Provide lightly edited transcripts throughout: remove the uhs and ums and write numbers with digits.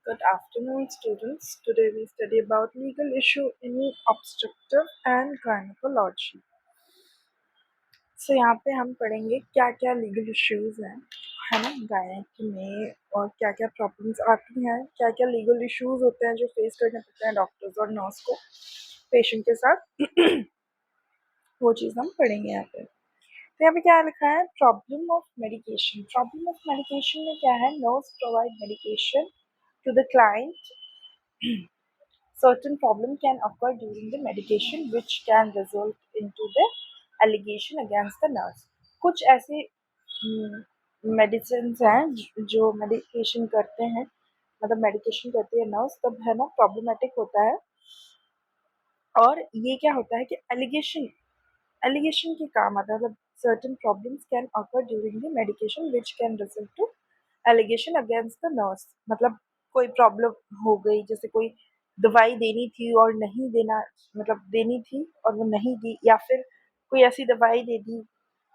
Good afternoon, students. Today we study about legal issue in obstructive and gynecology. यहाँ पे हम पढ़ेंगे क्या क्या लीगल इश्यूज हैं, है ना, गायनिक में, और क्या क्या प्रॉब्लम्स आती हैं, क्या क्या लीगल इश्यूज होते हैं जो फेस करने पड़ते हैं डॉक्टर्स और नर्स को पेशेंट के साथ। वो चीज़ हम पढ़ेंगे यहाँ पे। तो यहाँ पे क्या लिखा है, problem of medication. Problem of medication में क्या है, nurse provide medication to the client. Certain problem can occur during the medication which can result into the allegation against the nurse. कुछ ऐसे मेडिसिन हैं जो मेडिकेशन करते हैं, मतलब मेडिकेशन करती है नर्स, तब है ना प्रॉब्लमेटिक होता है। और ये क्या होता है कि एलिगेशन के काम आता है, मतलब certain problems can occur during the medication which can result to allegation against the nurse. मतलब कोई प्रॉब्लम हो गई, जैसे कोई दवाई देनी थी और नहीं देना, मतलब देनी थी और वो नहीं दी, या फिर कोई ऐसी दवाई दे दी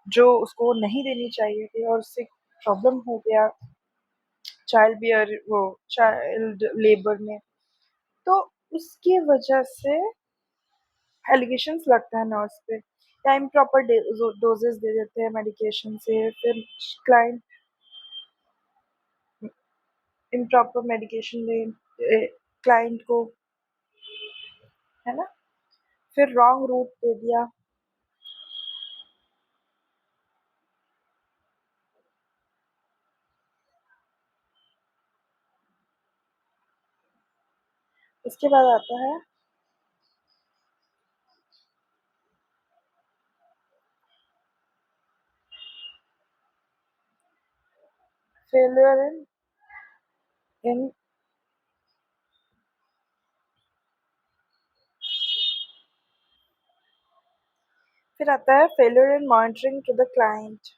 जो उसको नहीं देनी चाहिए थी और उससे प्रॉब्लम हो गया चाइल्ड लेबर में, तो उसकी वजह से एलिगेशंस लगता है नर्स पे, या इम्प्रॉपर डोजेस दे देते हैं मेडिकेशन से, फिर क्लाइंट इम्प्रॉपर मेडिकेशन दे क्लाइंट को, है ना, फिर रॉन्ग रूट दे दिया। उसके बाद आता है फेलियर इन फिर आता है failure in monitoring to the client.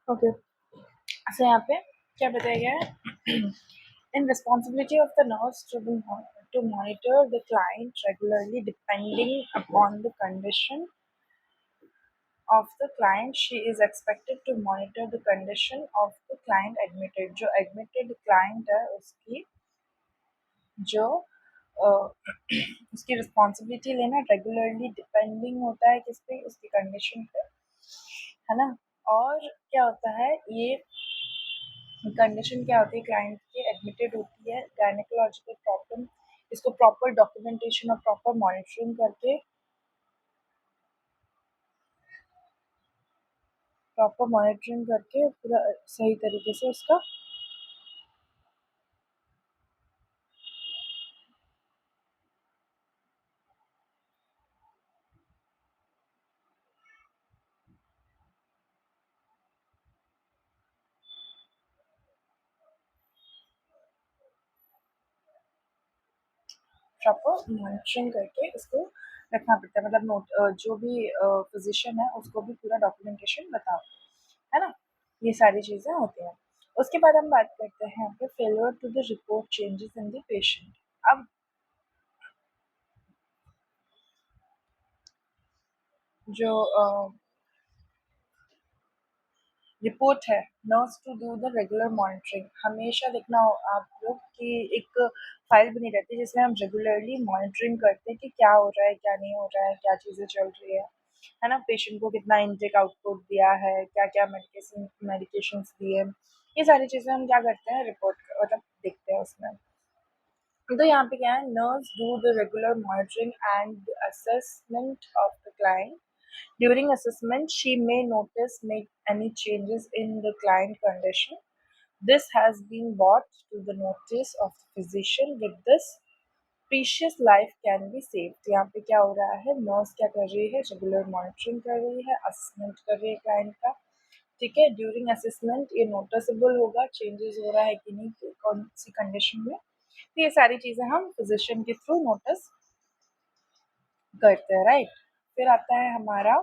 Okay, so यहाँ पे क्या बताया गया है, इन responsibility of the nurse to monitor the client regularly depending upon the condition of the client. She is expected to monitor the condition of the client admitted. जो admitted client है उसकी जो उसकी रिस्पॉन्सिबिलिटी लेना रेगुलरली डिपेंडिंग होता है किस पे, उसकी कंडीशन पे, है ना। और क्या होता है, ये कंडीशन क्या होती है, क्लाइंट की एडमिटेड होती है गायनेकोलॉजिकल प्रॉब्लम, इसको प्रॉपर डॉक्यूमेंटेशन और प्रॉपर मॉनिटरिंग करके, पूरा सही तरीके से उसका प्रॉपर मॉनिटरिंग करके इसको रखना पड़ता है, मतलब नोट जो भी फिजिशियन है उसको भी पूरा डॉक्यूमेंटेशन बताओ, है ना। ये सारी चीज़ें होती हैं। उसके बाद हम बात करते हैं यहाँ पे failure to the report changes in the patient. अब जो रिपोर्ट है, nurse to do the regular monitoring, हमेशा देखना हो आप लोग कि एक फाइल बनी रहती है जिसमें हम रेगुलरली मॉनिटरिंग करते हैं कि क्या हो रहा है, क्या नहीं हो रहा है, क्या चीज़ें चल रही है ना, पेशेंट को कितना इनटेक आउटपुट दिया है, क्या क्या मेडिकेशंस दिए, ये सारी चीज़ें हम क्या करते हैं, रिपोर्ट मतलब देखते हैं उसमें। तो यहाँ पे क्या है, nurse do the regular monitoring and assessment of the client. During assessment, she may notice make any changes in the client condition This has been brought to the notice of the physician. With this precious life can be saved. यहाँ पे क्या हो रहा है, nurse क्या कर रही है, रेगुलर मॉनिटरिंग कर रही है, असेसमेंट कर रही है क्लाइंट का। ठीक है, ड्यूरिंग असेसमेंट ये नोटिसेबल होगा चेंजेस हो रहा है कि नहीं कौन सी कंडीशन में, तो ये सारी चीज़ें हम फिजिशियन के थ्रू नोटिस करते हैं, राइट। फिर आता है हमारा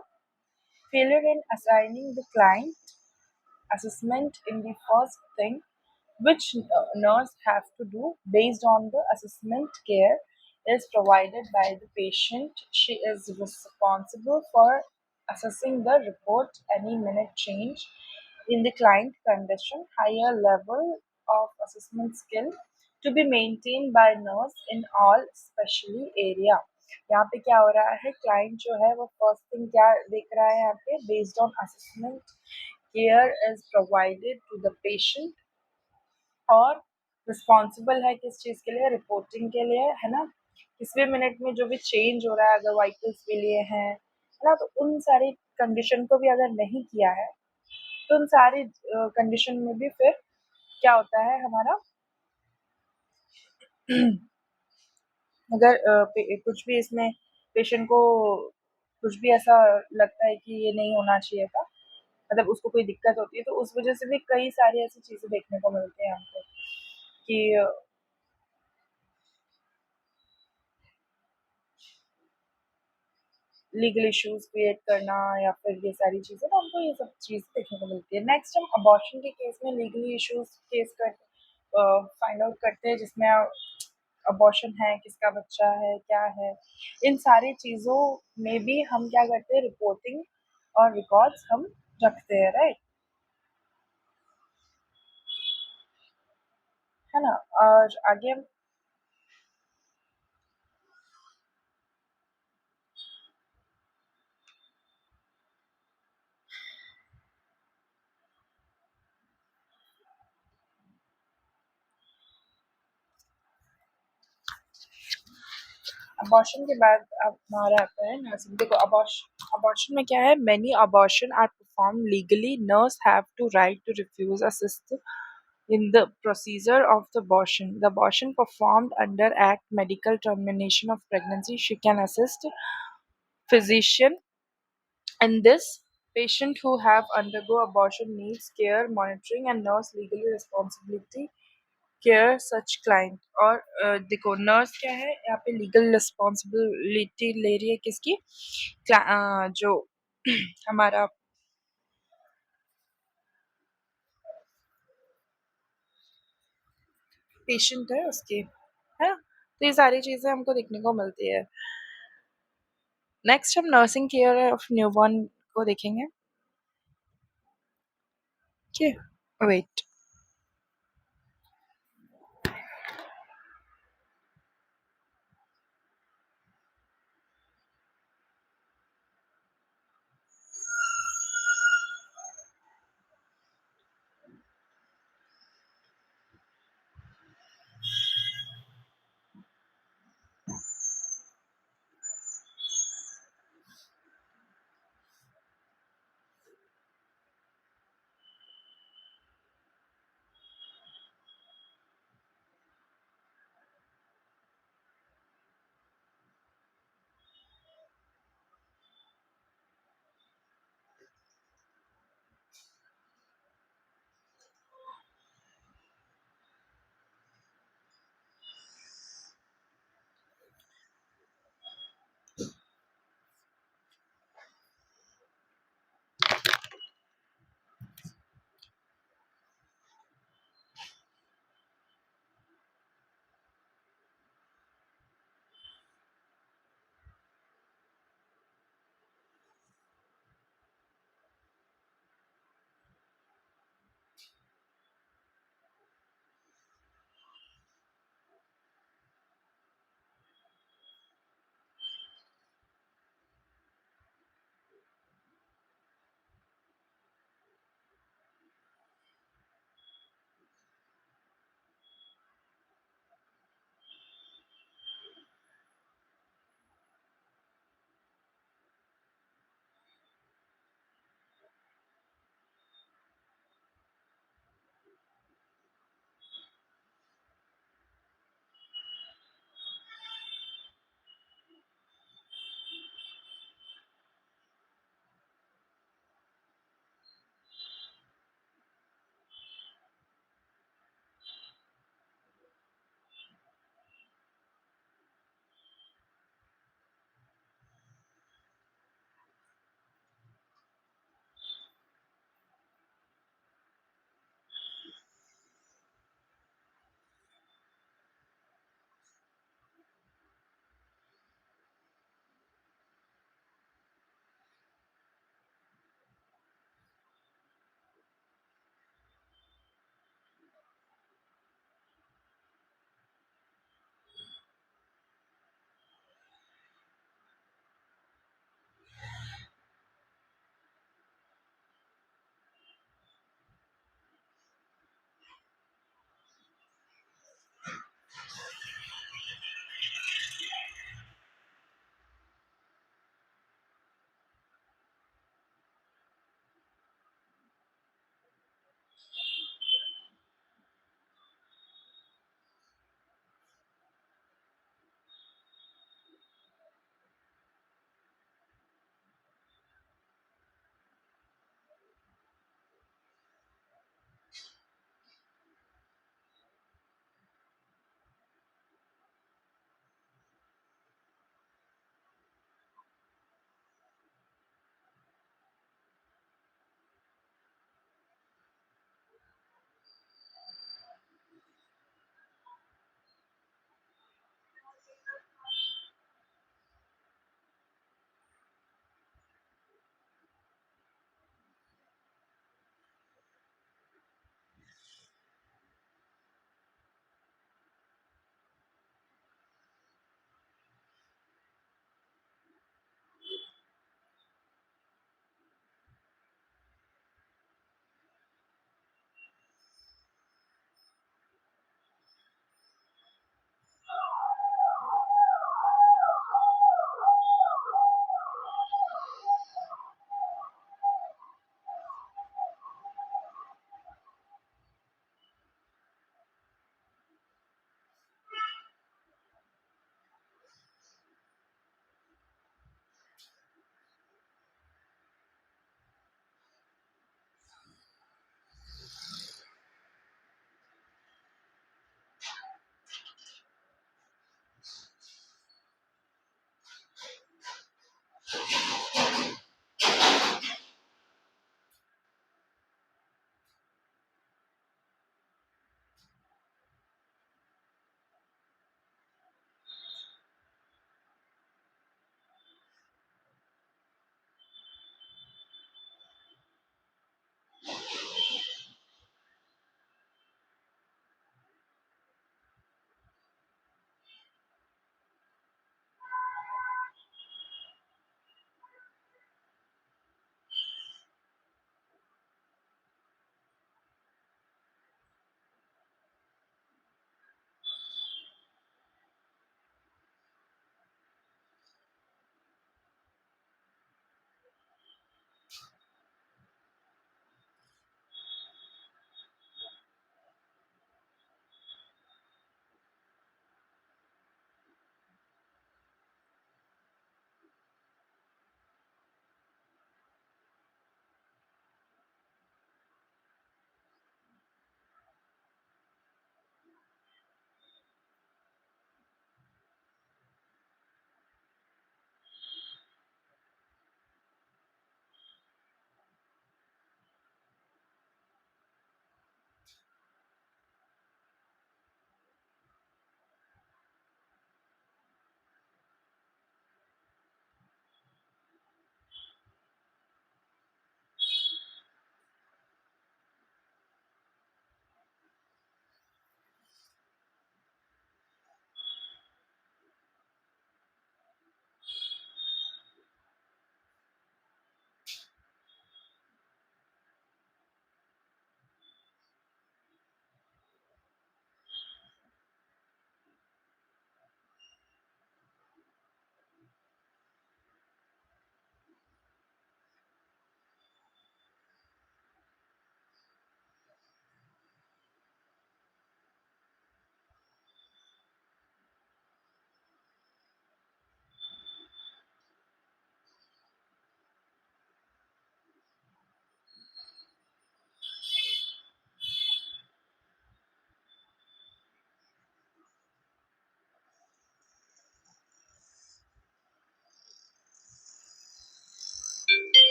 failure in assigning the client assessment in the first thing which nurse have to do based on the assessment care is provided by the patient. She is responsible for assessing the report any minute change in the client condition. Higher level of assessment skill to be maintained by nurse in all specially area. यहाँ पे क्या हो रहा है, client जो है वो first thing क्या देख रहा है, यहाँ पे based on assessment care is provided to the patient, और रिस्पॉन्सिबल है किस चीज़ के लिए, रिपोर्टिंग के लिए, है ना। किस भी मिनट में जो भी चेंज हो रहा है, अगर वाइटल्स के लिए है ना, तो उन सारी कंडीशन को भी अगर नहीं किया है तो उन सारी कंडीशन में भी फिर क्या होता है हमारा अगर कुछ भी इसमें पेशेंट को कुछ भी ऐसा लगता है कि ये नहीं होना चाहिए था, मतलब उसको कोई दिक्कत होती है, तो उस वजह से भी कई सारी ऐसी चीज़ें देखने को मिलती हैं हमको कि लीगल इश्यूज क्रिएट करना या फिर ये सारी चीज़ें, तो हमको ये सब चीज़ देखने को मिलती है। नेक्स्ट हम अबॉर्शन के केस में लीगली इश्यूज केस कर फाइंड आउट करते हैं, जिसमें अबॉर्शन है, किसका बच्चा है, क्या है, इन सारी चीज़ों में भी हम क्या करते हैं, रिपोर्टिंग और रिकॉर्ड्स हम रखते हैं, राइट, है ना। और आगे हम अबॉर्शन के बाद अब हमारा आता है नर्सिंग। देखो अबॉर्शन में क्या है, many abortion are perform legally, nurse have to right to refuse assist in the procedure of the abortion. The abortion performed under Act medical termination of pregnancy. She can assist physician in this. Patient who have undergo abortion needs care, monitoring, and nurse legally responsibility care such client. और देखो nurse क्या है यहाँ पे, legal responsibility ले रही है किसकी, जो हमारा पेशेंट है उसकी, है ना। तो ये सारी चीज़ें हमको देखने को मिलती है। नेक्स्ट हम नर्सिंग केयर ऑफ न्यूबॉर्न को देखेंगे। ठीक है, वेट।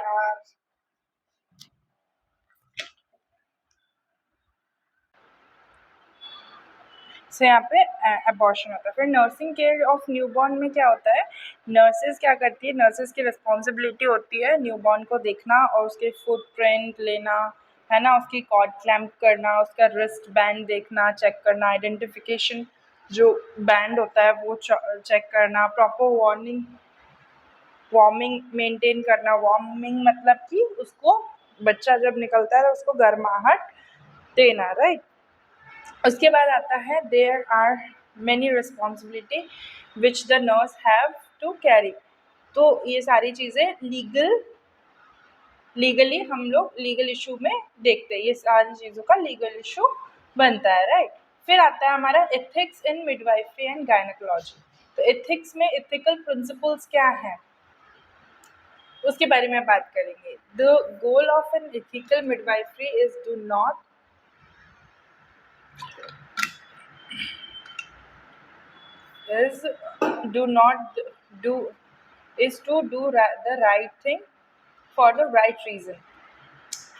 यार। से यहाँ पे अबॉर्शन होता है। फिर नर्सिंग केयर ऑफ न्यूबॉर्न में क्या होता है, नर्सेज क्या करती है, नर्सेज की रिस्पॉन्सिबिलिटी होती है न्यूबॉर्न को देखना और उसके फुटप्रिंट लेना, है ना, उसकी कॉर्ड क्लैम्प करना, उसका रिस्ट बैंड देखना, चेक करना, आइडेंटिफिकेशन जो बैंड होता है वो चेक करना, प्रॉपर वार्मिंग मेंटेन करना। वार्मिंग मतलब कि उसको बच्चा जब निकलता है तो उसको गर्माहट देना, राइट। उसके बाद आता है there are many responsibility which the nurse have to carry. तो ये सारी चीज़ें लीगली हम लोग लीगल इशू में देखते हैं, ये सारी चीज़ों का लीगल इशू बनता है, राइट। फिर आता है हमारा ethics in midwifery and gynaecology. तो एथिक्स में एथिकल प्रिंसिपल्स क्या हैं उसके बारे में बात करेंगे। The goal of an ethical midwifery is do not do is to do the right thing for the right reason।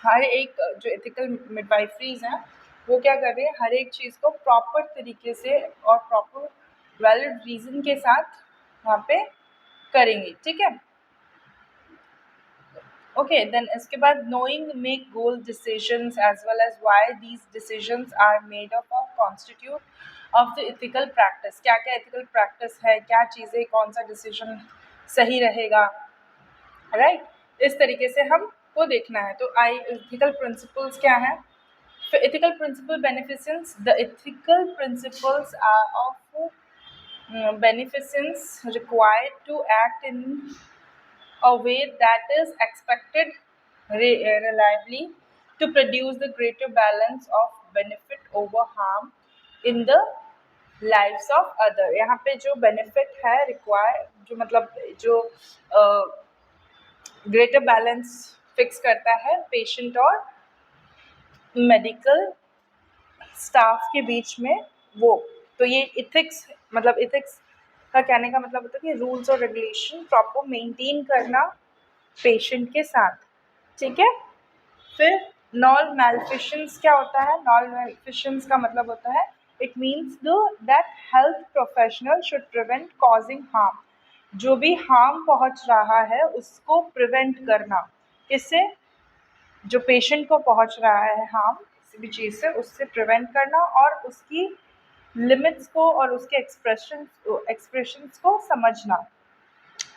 हर एक जो एथिकल मिडवाइफरीज हैं वो क्या कर रहे हैं, हर एक चीज़ को प्रॉपर तरीके से और प्रॉपर वैलिड रीज़न के साथ वहाँ पे करेंगे, ठीक है। ओके, देन इसके बाद knowing make goal decisions as well as why these decisions are made up of constitute of the ethical practice. क्या क्या एथिकल प्रैक्टिस है, क्या चीज़ें, कौन सा डिसीजन सही रहेगा, राइट। इस तरीके से हमको देखना है। तो एथिकल प्रिंसिपल्स क्या है, फिर ethical principle beneficence. The ethical principles are of beneficence required to act in a way that is expected reliably to produce the greater balance of benefit over harm in the lives of other। यहाँ पे जो benefit है require, जो मतलब जो greater balance fix करता है patient और मेडिकल स्टाफ के बीच में वो। तो ये इथिक्स, मतलब इथिक्स का कहने का मतलब होता है कि रूल्स और रेगुलेशन प्रॉपर मेंटेन करना पेशेंट के साथ, ठीक है। फिर नॉल मैलफिशंस क्या होता है, नॉल मैलफिशंस का मतलब होता है it means that health professional should prevent causing harm. जो भी हार्म पहुंच रहा है उसको प्रिवेंट करना, किससे, जो पेशेंट को पहुंच रहा है हार्म किसी भी चीज़ से, उससे प्रिवेंट करना और उसकी लिमिट्स को और उसके एक्सप्रेशंस को समझना,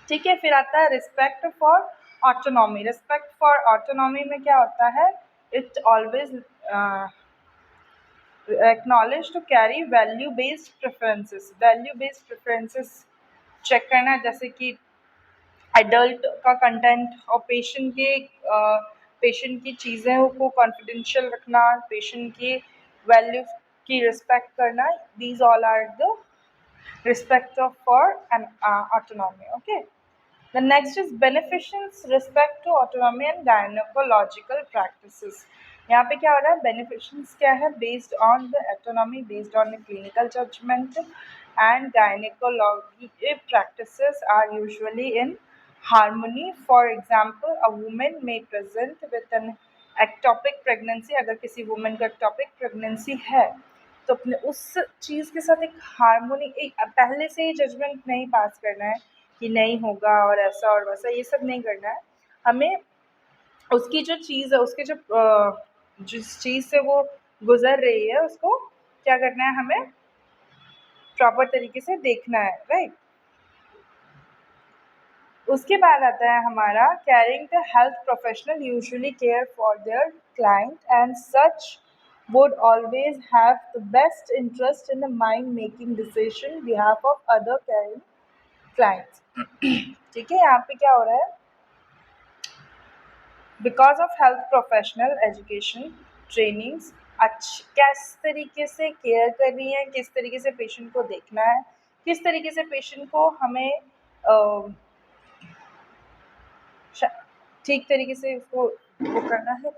ठीक है। फिर आता है respect for autonomy. Respect for autonomy में क्या होता है, it always acknowledge to carry value based preferences. Value based preferences check करना है, जैसे कि एडल्ट का कंटेंट और पेशेंट की चीज़ें को कॉन्फिडेंशियल रखना, पेशेंट की वैल्यू की रिस्पेक्ट करना। These all are the respect of for and autonomy. Okay, the next is beneficence respect to autonomy and gynecological practices। यहाँ पे क्या हो रहा है, beneficence क्या है, based on the autonomy, based on the clinical judgment and gynecological practices are usually in harmony। For example, a woman may present with an ectopic pregnancy। अगर किसी woman का ectopic pregnancy है तो अपने उस चीज़ के साथ एक हारमोनी, एक पहले से ही जजमेंट नहीं पास करना है कि नहीं होगा और ऐसा और वैसा, ये सब नहीं करना है हमें। उसकी जो चीज़ है, उसके जो जिस चीज़ से वो गुजर रही है उसको क्या करना है, हमें प्रॉपर तरीके से देखना है, राइट। उसके बाद आता है हमारा carrying the health professional usually care for their client and such would always have the best interest in the mind making decision behalf of other caring clients। ठीक है, यहाँ पे क्या हो रहा है, because of health professional education trainings किस तरीके से केयर कर रही है, किस तरीके से पेशेंट को देखना है, किस तरीके से पेशेंट को हमें ठीक तरीके से उसको वो करना है,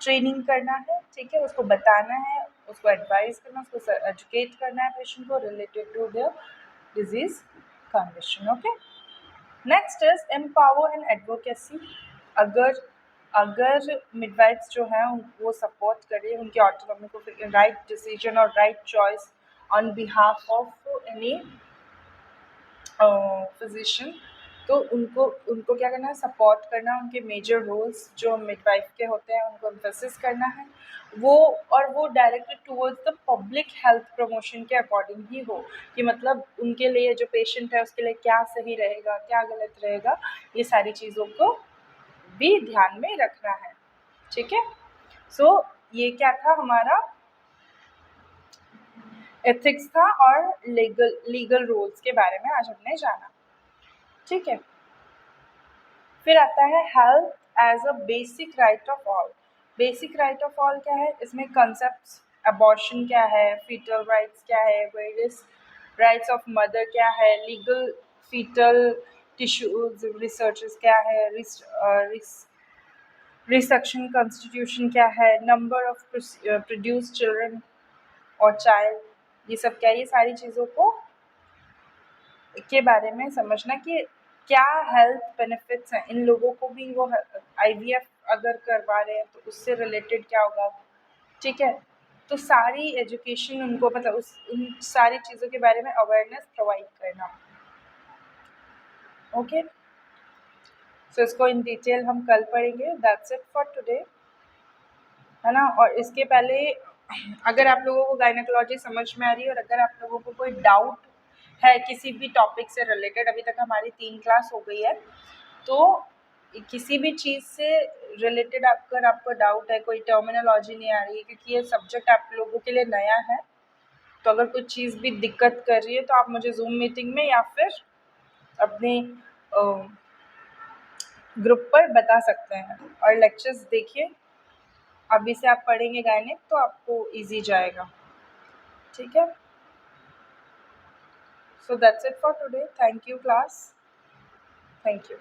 ट्रेनिंग करना है, ठीक है, उसको बताना है, उसको एडवाइस करना, उसको एजुकेट करना है पेशेंट को related to their disease condition. Okay, next is empower and advocacy. अगर अगर मिडवाइफ्स जो हैं वो सपोर्ट करें उनकी ऑटोनॉमी को, राइट डिसीजन और right choice on behalf of any physician, तो उनको उनको क्या करना है, सपोर्ट करना, उनके मेजर रोल्स जो मिडवाइफ के होते हैं उनको एम्फेसिस करना है, वो और वो directed towards the public health promotion के अकॉर्डिंग ही हो, कि मतलब उनके लिए जो पेशेंट है उसके लिए क्या सही रहेगा, क्या गलत रहेगा, ये सारी चीज़ों को भी ध्यान में रखना है। ठीक है, सो ये क्या था हमारा एथिक्स था और लीगल रूल्स के बारे में आज हमने जाना। ठीक है, फिर आता है health as a basic right of all. Basic right of all क्या है, इसमें कंसेप्ट अबॉर्शन क्या है, फीटल राइट्स क्या है, वेरियस राइट्स ऑफ मदर क्या है, लीगल फीटल टिश्यूज रिसर्चेस क्या है, रिसेक्शन कॉन्स्टिट्यूशन क्या है, नंबर ऑफ प्रोड्यूस चिल्ड्रन और चाइल्ड, ये सब क्या है, ये सारी चीज़ों को के बारे में समझना कि क्या हेल्थ बेनिफिट्स हैं इन लोगों को भी, वो आईवीएफ अगर करवा रहे हैं तो उससे रिलेटेड क्या होगा। ठीक है, तो सारी एजुकेशन उनको, मतलब उन सारी चीज़ों के बारे में अवेयरनेस प्रोवाइड करना। ओके, सो इसको इन डिटेल हम कल पढ़ेंगे। दैट्स इट फॉर टुडे, है ना। और इसके पहले अगर आप लोगों को गायनेकोलॉजी समझ में आ रही है और अगर आप लोगों को कोई डाउट है किसी भी टॉपिक से रिलेटेड, अभी तक हमारी 3 क्लास हो गई है, तो किसी भी चीज़ से रिलेटेड अगर आपको डाउट है, कोई टर्मिनोलॉजी नहीं आ रही है, क्योंकि ये सब्जेक्ट आप लोगों के लिए नया है, तो अगर कुछ चीज़ भी दिक्कत कर रही है तो आप मुझे जूम मीटिंग में या फिर अपने ग्रुप पर बता सकते हैं। और लेक्चर्स देखिए, अभी से आप पढ़ेंगे गायनेक तो आपको ईजी जाएगा। ठीक है, so that's it for today. Thank you class, thank you.